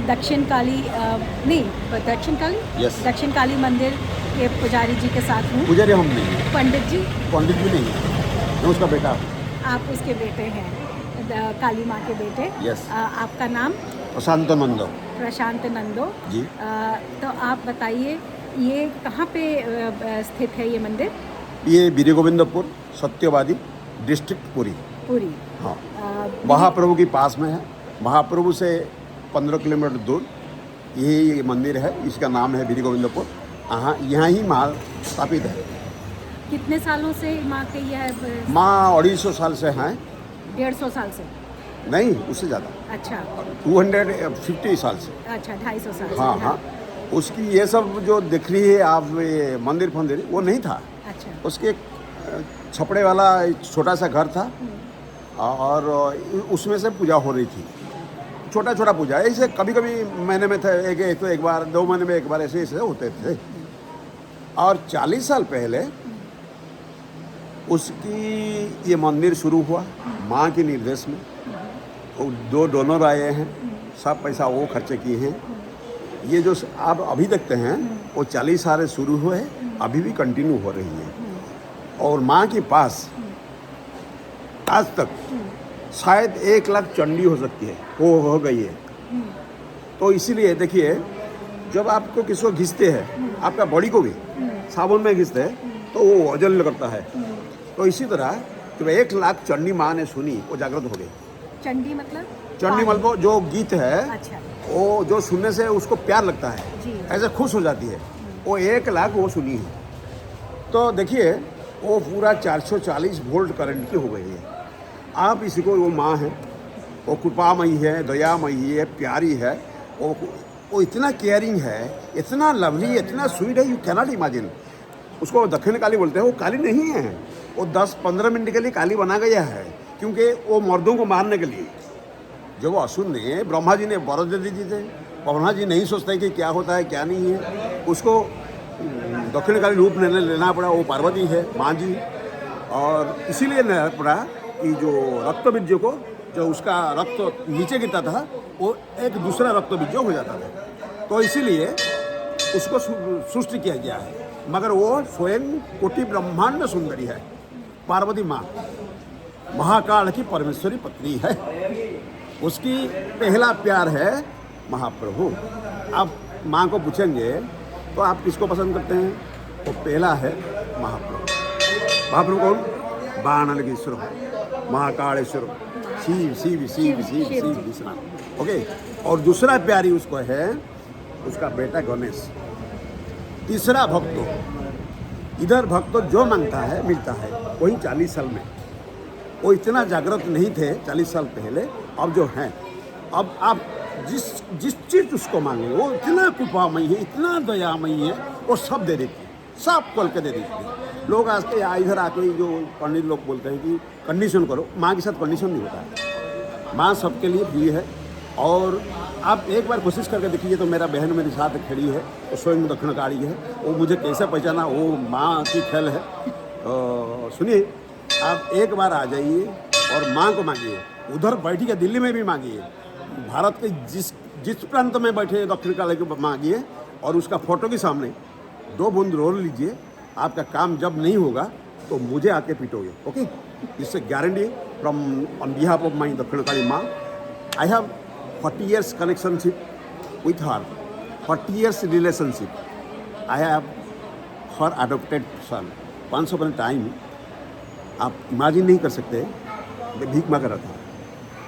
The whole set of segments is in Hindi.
दक्षिण काली दक्षिण काली Yes. दक्षिण काली मंदिर के पुजारी जी के साथ हूँ। पुजारी हम नहीं हैं, पंडित जी, पंडित भी नहीं है, मैं उसका बेटा। आप उसके बेटे हैं, काली माँ के बेटे। Yes. आपका नाम? प्रशांत नंदो प्रशांत नंदो जी। तो आप बताइए ये कहाँ पे स्थित है ये मंदिर? ये बीरी गोविंदपुर सत्यवादी डिस्ट्रिक्ट पुरी। पूरी। हाँ, महाप्रभु के पास में है। महाप्रभु से 15 किलोमीटर दूर यही मंदिर है। इसका नाम है बीरी गोविंदपुर। यहाँ ही माँ स्थापित है। कितने सालों से माँ के यह? माँ 250 साल से हैं। 150 साल से? नहीं, उससे ज़्यादा। अच्छा 250 साल से। अच्छा 250 साल से। हाँ हाँ, उसकी ये सब जो दिख रही है आप, ये मंदिर फंदिर वो नहीं था। अच्छा। उसके एक छपड़े वाला छोटा सा घर था और उसमें से पूजा हो रही थी। छोटा छोटा पूजा ऐसे कभी कभी महीने में था, एक बार 2 महीने में एक बार ऐसे ऐसे होते थे। और 40 साल पहले उसकी ये मंदिर शुरू हुआ माँ के निर्देश में। वो 2 डोनर आए हैं, सब पैसा वो खर्चे किए हैं। ये जो आप अभी देखते हैं वो 40 साल शुरू हुए, अभी भी कंटिन्यू हो रही है। और माँ के पास आज तक शायद 1 लाख चंडी हो सकती है, वो हो गई है। तो इसीलिए देखिए, जब आपको किसी को घिसते हैं, आपका बॉडी को भी साबुन में घिसते हैं तो वो वजन लगता है। तो इसी तरह जब 1 लाख चंडी माँ ने सुनी, वो जागृत हो गई। चंडी मतलब? चंडी मतलब जो गीत है, अच्छा। वो जो सुनने से उसको प्यार लगता है जी। ऐसे खुश हो जाती है। वो 1 लाख वो सुनी है। तो देखिए वो पूरा 440 वोल्ट करंट की हो गई है। आप इसी को, वो माँ है, वो कृपामयी है, दयामयी है, प्यारी है। वो इतना केयरिंग है, इतना लवली, इतना स्वीट है, यू कैनॉट इमेजिन। उसको दक्षिण काली बोलते हैं। वो काली नहीं है, वो 10-15 मिनट के लिए काली बना गया है, क्योंकि वो मर्दों को मारने के लिए। जब वो असुर ने, ब्रह्मा जी ने वर दे दी थे, ब्रह्मा जी नहीं सोचते कि क्या होता है क्या नहीं है, उसको दक्षिण काली रूप लेना पड़ा। वो पार्वती है माँ जी, और इसीलिए लेना पड़ा कि जो रक्त बीज को, जो उसका रक्त नीचे गिरता था, वो एक दूसरा रक्त बीज हो जाता था। तो इसीलिए उसको सृष्टि किया गया है। मगर वो स्वयं कोटि ब्रह्मांड सुंदरी है। पार्वती माँ महाकाल की परमेश्वरी पत्नी है। उसकी पहला प्यार है महाप्रभु। आप माँ को पूछेंगे तो आप किसको पसंद करते हैं? वो पहला है महाप्रभु। महाप्रभु कौन? बाणलिंगेश्वर, महाकालेश्वर, शिव शिव शिव शिव शिव विश्वनाथ। ओके। और दूसरा प्यारी उसको है उसका बेटा गणेश। तीसरा भक्त, इधर भक्त जो मांगता है मिलता है। वही 40 साल में वो इतना जागृत नहीं थे 40 साल पहले, अब जो हैं, अब आप जिस चीज़ उसको मांगे वो इतना कृपामयी है, इतना दयामयी है, वो सब दे देती है, सब खोल के दे देती है। लोग आज के इधर आके जो पंडित लोग बोलते हैं कि कंडीशन करो, माँ के साथ कंडीशन नहीं होता है। माँ सबके लिए दी है। और आप एक बार कोशिश करके देखिए, तो मेरा बहन मेरे साथ खड़ी है, वो स्वयं दक्षिणकाली है। वो मुझे कैसे पहचाना, वो माँ की खेल है। सुनिए, आप एक बार आ जाइए और माँ को मांगिए। उधर बैठिए, दिल्ली में भी मांगिए, भारत के जिस प्रांत में बैठे दक्षिण काली को मांगिए, और उसका फोटो के सामने 2 बूंद रोल लीजिए। आपका काम जब नहीं होगा तो मुझे आके पीटोगे। ओके, इससे guarantee from on behalf of my दक्षिण काली माँ। I have 40 years connectionship with her, 40 years relationship. I have her adopted son. Once upon a time, आप इमेजिन नहीं कर सकते, मैं भीख मांग रहा था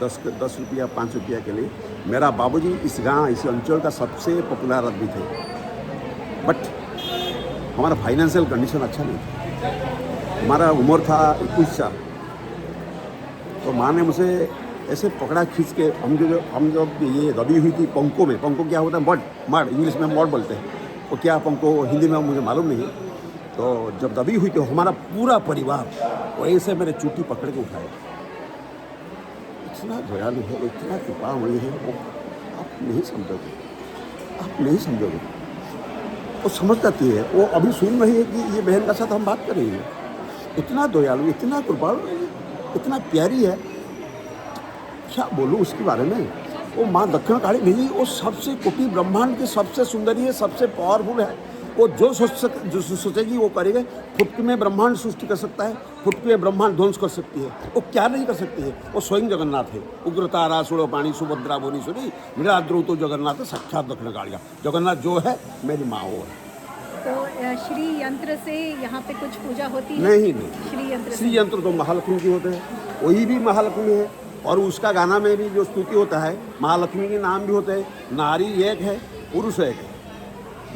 10 रुपया 5 रुपया के लिए। मेरा बाबूजी इस गांव, इस अंचल का सबसे पॉपुलर आदमी थे, बट हमारा फाइनेंशियल कंडीशन अच्छा नहीं था। हमारा उम्र था 21 साल। तो माँ ने मुझे ऐसे पकड़ा खींच के, हम जब ये दबी हुई थी पंखों में, पंखो क्या होता है? मड, इंग्लिश में मड बोलते हैं। वो क्या पंखो हिंदी में मुझे मालूम नहीं। तो जब दबी हुई तो हमारा पूरा परिवार वैसे मेरे चूटी पकड़ के उठाया। इतना दयालु है, इतना कृपामयी है, वो आप नहीं समझोगे, आप नहीं समझोगे। वो समझ जाती है, वो अभी सुन रही है कि ये बहन का साथ हम बात कर रही है। इतना दयालु, इतना कृपालु, इतना प्यारी है, क्या बोलूँ उसके बारे में। वो माँ दक्षिण काली नहीं, वो सबसे कोटि ब्रह्मांड की सबसे सुंदरी है, सबसे पावरफुल है। वो जो सोचेगी वो करेगा। फुटकी में ब्रह्मांड सृष्टि कर सकता है, फुटकी में ब्रह्मांड ध्वंस कर सकती है। वो क्या नहीं कर सकती है? वो स्वयं जगन्नाथ है। उग्रतारा सूर्यपाणी सुभद्रा भुवनेश्वरी निराद्रौ तो जगन्नाथ साक्षात दक्षिण कालिका। जगन्नाथ जो है मेरी माँ वो है। तो श्री यंत्र से यहाँ पे कुछ पूजा होती है? नहीं, श्री यंत्र तो महालक्ष्मी की होते हैं, वही भी महालक्ष्मी है। और उसका गाना में भी जो स्तुति होता है, महालक्ष्मी के नाम भी होते हैं। नारी एक है, पुरुष एक है।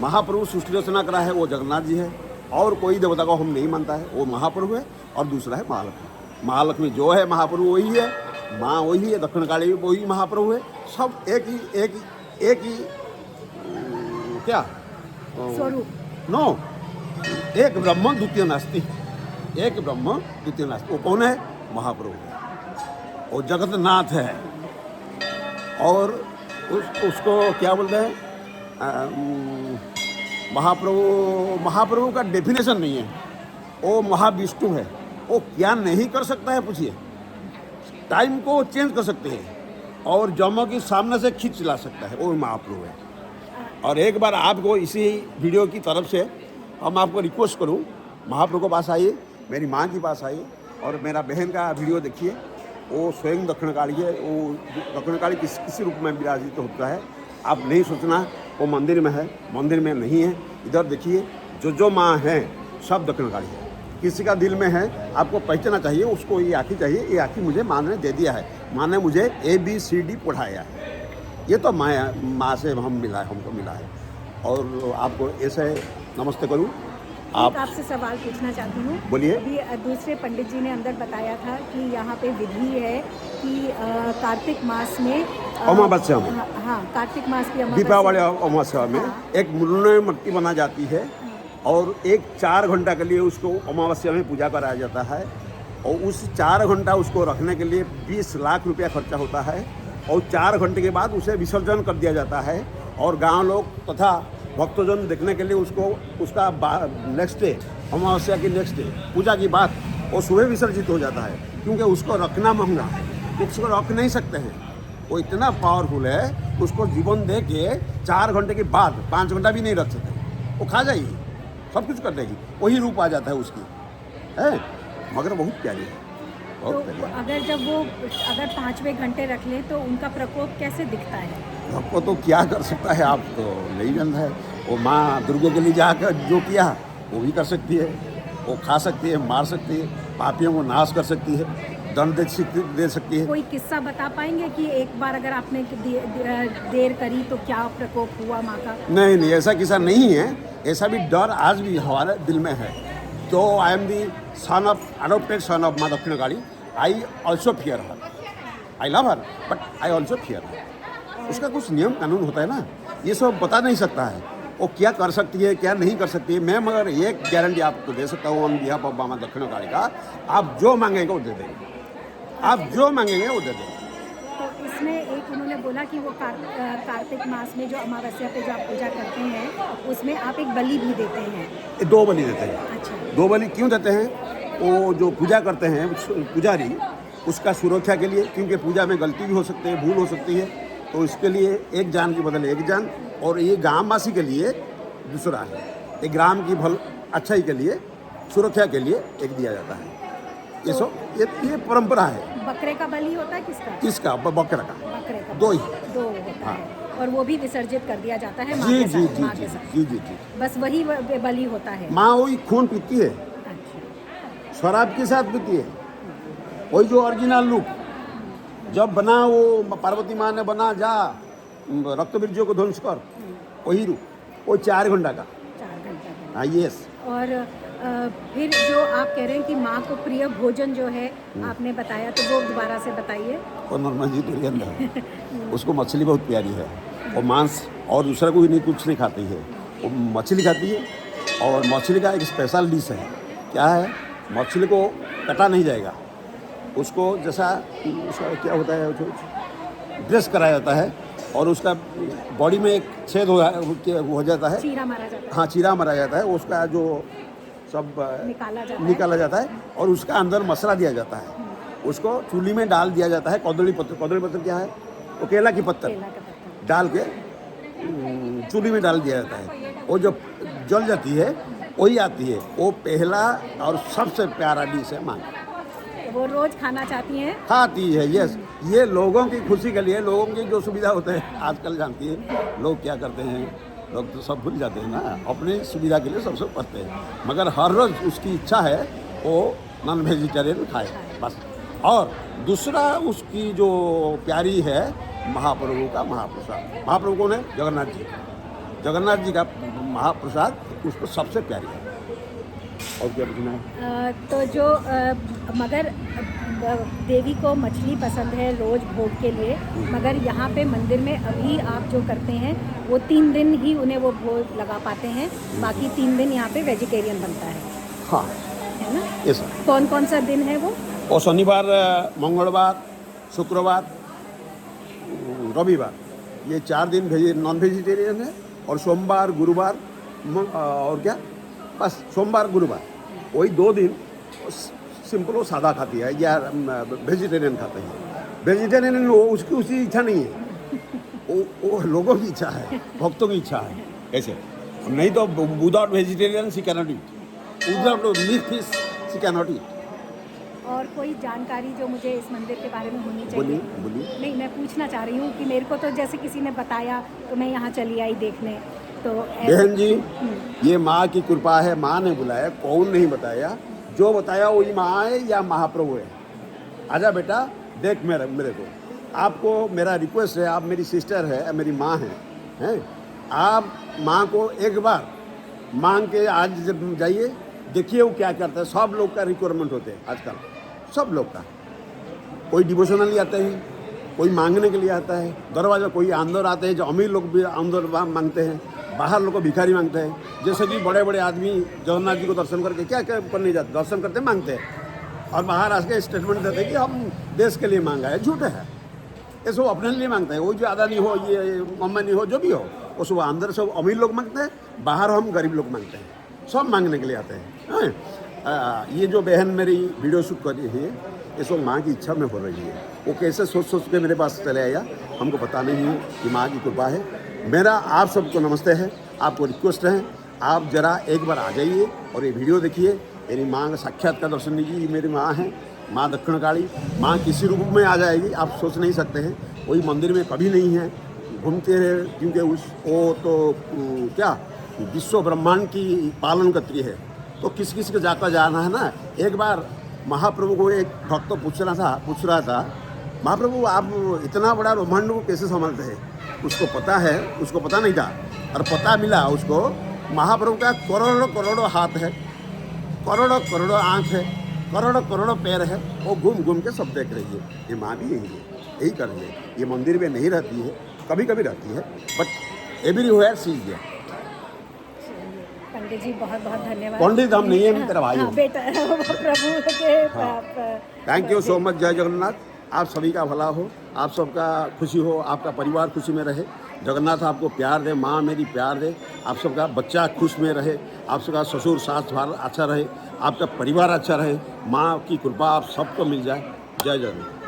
महाप्रभु सृष्टि रचना करा है वो जगन्नाथ जी है, और कोई देवता को हम नहीं मानता है। वो महाप्रभु है और दूसरा है महालक्ष्मी। महालक्ष्मी जो है महाप्रभु वही है, माँ वही है, दक्षिण काली वही महाप्रभु है। सब एक ही क्या स्वरूप? नो, एक ब्रह्म द्वितीय नास्ति। एक ब्रह्म द्वितीय नास्ति। वो कौन है? महाप्रभु है, वो जगन्नाथ है। और उसको क्या बोलते हैं? महाप्रभु का डेफिनेशन नहीं है। वो महाविष्णु है। वो क्या नहीं कर सकता है पूछिए? टाइम को चेंज कर सकते हैं और जमों की सामने से खींच ला सकता है, वो महाप्रभु है। और एक बार आपको इसी वीडियो की तरफ से हम आपको रिक्वेस्ट करूं, महाप्रभु के पास आइए, मेरी माँ के पास आइए और मेरा बहन का वीडियो देखिए। वो स्वयं दक्षिण काली है। वो दक्षिण काली किसी रूप में विराजित होता है। आप नहीं सोचना वो मंदिर में है, मंदिर में नहीं है। इधर देखिए, जो माँ हैं सब दक्षिण काली है। किसी का दिल में है, आपको पहचाना चाहिए, उसको ये आँखी चाहिए। ये आँखी मुझे माँ ने दे दिया है। माँ ने मुझे ABCD पढ़ाया है। ये तो माँ से हमको मिला है। और आपको ऐसे नमस्ते करूँ। आपसे सवाल पूछना चाहती हूँ। बोलिए। अभी दूसरे पंडित जी ने अंदर बताया था कि यहाँ पे विधि है कि कार्तिक मास में अमावस्या में, हाँ, कार्तिक मास की दीपावली अमावस्या में एक मृण्मय मट्टी बना जाती है और 4 घंटा के लिए उसको अमावस्या में पूजा कराया जाता है। और उस 4 घंटा उसको रखने के लिए 20 लाख रुपया खर्चा होता है। और 4 घंटे के बाद उसे विसर्जन कर दिया जाता है। और गांव लोग तथा भक्तजन देखने के लिए उसका नेक्स्ट डे, अमावस्या की नेक्स्ट डे पूजा की बात, वो सुबह विसर्जित हो जाता है। क्योंकि उसको रखना महंगा है, उसको रख नहीं सकते हैं। वो इतना पावरफुल है, उसको जीवन दे के 4 घंटे के बाद 5 घंटा भी नहीं रख सकते। वो खा जाएगी, सब कुछ कर देगी, वही रूप आ जाता है उसकी है। मगर बहुत प्यारी है, बहुत तो प्यारी। अगर 5वें घंटे रख लें तो उनका प्रकोप कैसे दिखता है? आपको तो क्या कर सकता है, आप तो नहीं जानता है। वो माँ दुर्गा के लिए जाकर जो किया वो भी कर सकती है। वो खा सकती है, मार सकती है, पापियों को नाश कर सकती है, दंड दे सकती है। कोई किस्सा बता पाएंगे कि एक बार अगर आपने देर करी तो क्या प्रकोप हुआ माँ का? नहीं, ऐसा किस्सा नहीं है। ऐसा भी डर आज भी हमारे दिल में है। तो I am the adopted son of माँ Dakshin Kali. I also fear her, I love her, but I also fear her. उसका कुछ नियम कानून होता है ना, ये सब बता नहीं सकता है वो क्या कर सकती है, क्या नहीं कर सकती है। मैं मगर एक गारंटी आपको दे सकता हूँ ऑन बिहाफ ऑफ माँ दक्षिण काली का, आप जो मांगेंगे वो दे देंगे। आप जो मांगेंगे वो दे देंगे। तो इसमें एक उन्होंने बोला कि वो कार्तिक मास में जो अमावस्या पे जो आप पूजा करते हैं उसमें आप एक बलि भी देते हैं। 2 बलि देते हैं। अच्छा। 2 बलि क्यों देते हैं? वो जो पूजा करते हैं पुजारी, उसका सुरक्षा के लिए, क्योंकि पूजा में गलती भी हो सकती है, भूल हो सकती है। तो इसके लिए एक जान के बदले एक जान, और ये ग्रामवासी के लिए दूसरा है। एक ग्राम की अच्छाई के लिए, सुरक्षा के लिए एक दिया जाता है। ये सब ये परंपरा है। बकरे का बलि होता है किसका? किसका? बकरा का। बकरे का 2 ही। 2 होता हाँ। है और वो भी विसर्जित कर दिया जाता है माँ जी के जी साथ, जी माँ जी के साथ। जी जी जी। बस वही बलि होता है। माँ वही खून पीती है, अच्छा। शराब के साथ पीती है। वही जो ओरिजिनल लुक जब बना, वो पार्वती माँ ने बना, जा रक्त बीजों को ध्वंस कर, वही रूप, वो 4 घंटा का। 4 घंटे का। हाँ, यस। और फिर जो आप कह रहे हैं कि माँ को प्रिय भोजन जो है आपने बताया, तो वो दोबारा से बताइए। और नॉर्मल जी दुर्गंध है, उसको मछली बहुत प्यारी है। और मांस और दूसरा कोई नहीं, कुछ नहीं खाती है, वो मछली खाती है। और मछली का एक स्पेशल डिश है। क्या है? मछली को कटा नहीं जाएगा, उसको जैसा उसका क्या होता है, ड्रेस कराया जाता है और उसका बॉडी में एक छेद हो जाता है, चीरा मारा जाता है। हाँ, चीरा मारा जाता है। उसका जो सब निकाला जाता है और उसका अंदर मसाला दिया जाता है। उसको चूल्ही में डाल दिया जाता है। कदली पत्र क्या है? वो केला की पत्तर केला का पत्ता। डाल के चूल्हे में डाल दिया जाता है। वो जब जल जाती है वही आती है। वो पहला और सबसे प्यारा डिश है माँ। वो रोज खाना चाहती हैं। खाती है, यस। ये लोगों की खुशी के लिए, लोगों की जो सुविधा होते हैं, आजकल जानती है लोग क्या करते हैं, लोग तो सब भूल जाते हैं ना, अपनी सुविधा के लिए सब करते हैं। मगर हर रोज़ उसकी इच्छा है वो नॉन वेजिटेरियन खाए बस। और दूसरा उसकी जो प्यारी है महाप्रभु का महाप्रसाद। महाप्रभु कौन है? जगन्नाथ जी। जगन्नाथ जी का महाप्रसाद उसको सबसे प्यारी है। और क्या पूछना है? तो जो मगर देवी को मछली पसंद है रोज भोग के लिए, मगर यहाँ पे मंदिर में अभी आप जो करते हैं वो 3 दिन ही उन्हें वो भोग लगा पाते हैं, बाकी 3 दिन यहाँ पे वेजिटेरियन बनता है। हाँ, है ना? ऐसा। कौन कौन सा दिन है वो? और शनिवार, मंगलवार, शुक्रवार, रविवार, ये 4 दिन नॉन वेजिटेरियन है। और सोमवार, गुरुवार और क्या, बस सोमवार गुरुवार, वही 2 दिन सिंपल वो सादा खाती है या वेजिटेरियन खाते हैं। वेजिटेरियन वो उसकी इच्छा नहीं है, वो लोगों की इच्छा है, भक्तों की इच्छा है। ऐसे नहीं तो without vegetarian she cannot eat, without meat fish she cannot eat. और कोई जानकारी जो मुझे इस मंदिर के बारे में होनी चाहिए? बोलिए। नहीं, मैं पूछना चाह रही हूँ कि मेरे को तो जैसे किसी ने बताया तो मैं यहाँ चली आई देखने, तो बहन जी ये माँ की कृपा है, माँ ने बुलाया, कौन नहीं बताया, जो बताया वही माँ है या महाप्रभु है। आजा बेटा देख मेरे को। आपको मेरा रिक्वेस्ट है, आप मेरी सिस्टर है, मेरी माँ हैं, आप माँ को एक बार मांग के आज जब जाइए, देखिए वो क्या करता है। सब लोग का रिक्वायरमेंट होते हैं आजकल, सब लोग का। कोई डिवोशनली आते हैं, कोई मांगने के लिए आता है, दरवाजा कोई अंदर आते हैं, जो अमीर लोग भी अंदर मांगते हैं, बाहर लोग को भिखारी मांगते हैं। जैसे कि बड़े बड़े आदमी जगन्नाथ जी को दर्शन करके क्या क्या करने जाते, दर्शन करते मांगते हैं, और बाहर आके स्टेटमेंट देते हैं कि हम देश के लिए मांगा है। झूठे है, ये सब अपने लिए मांगते हैं। वो जो अदानी हो, ये अंबानी हो, जो भी हो, वो सब अंदर सब अमीर लोग मांगते हैं, बाहर हम गरीब लोग मांगते हैं, सब मांगने के लिए आते हैं। ये जो बहन मेरी वीडियो शूट कर रही है, ये सब माँ की इच्छा में हो रही है। वो कैसे सोच के मेरे पास चले आया हमको पता नहीं है, कि माँ की कृपा है। मेरा आप सबको नमस्ते है, आपको रिक्वेस्ट है, आप ज़रा एक बार आ जाइए और ये वीडियो देखिए, मेरी माँ का साक्षात का दर्शन लीजिए। ये मेरी माँ है, माँ दक्षिणकाली। माँ किसी रूप में आ जाएगी आप सोच नहीं सकते हैं। कोई मंदिर में कभी नहीं है, घूमते रहे, क्योंकि वो तो क्या विश्व ब्रह्मांड की पालन करती है, तो किस किस को जाकर जाना है ना। एक बार महाप्रभु को एक भक्त पूछ रहा था, महाप्रभु आप इतना बड़ा ब्रह्मांड को कैसे संभालते हैं? उसको पता है, उसको पता नहीं था, और पता मिला उसको महाप्रभु का करोड़ों करोड़ों हाथ है, करोड़ों करोड़ों आँख है, करोड़ों करोड़ों पैर है। वो घूम घूम के सब देख रही है। ये माँ भी यही है, यही कर रही है। ये मंदिर में नहीं रहती है, कभी कभी रहती है, but everywhere she is there. Pandit ji बहुत बहुत धन्यवाद। पंडित हम नहीं है, तेरा भाई हो। बेटा प्रभु के थैंक यू सो मच। जय जगन्नाथ। आप सभी का भला हो, आप सबका खुशी हो, आपका परिवार खुशी में रहे, जगन्नाथ आपको प्यार दे, माँ मेरी प्यार दे, आप सबका बच्चा खुश में रहे, आप सबका ससुर सास अच्छा रहे, आपका परिवार अच्छा रहे, माँ की कृपा आप सबको मिल जाए। जय जगन्नाथ।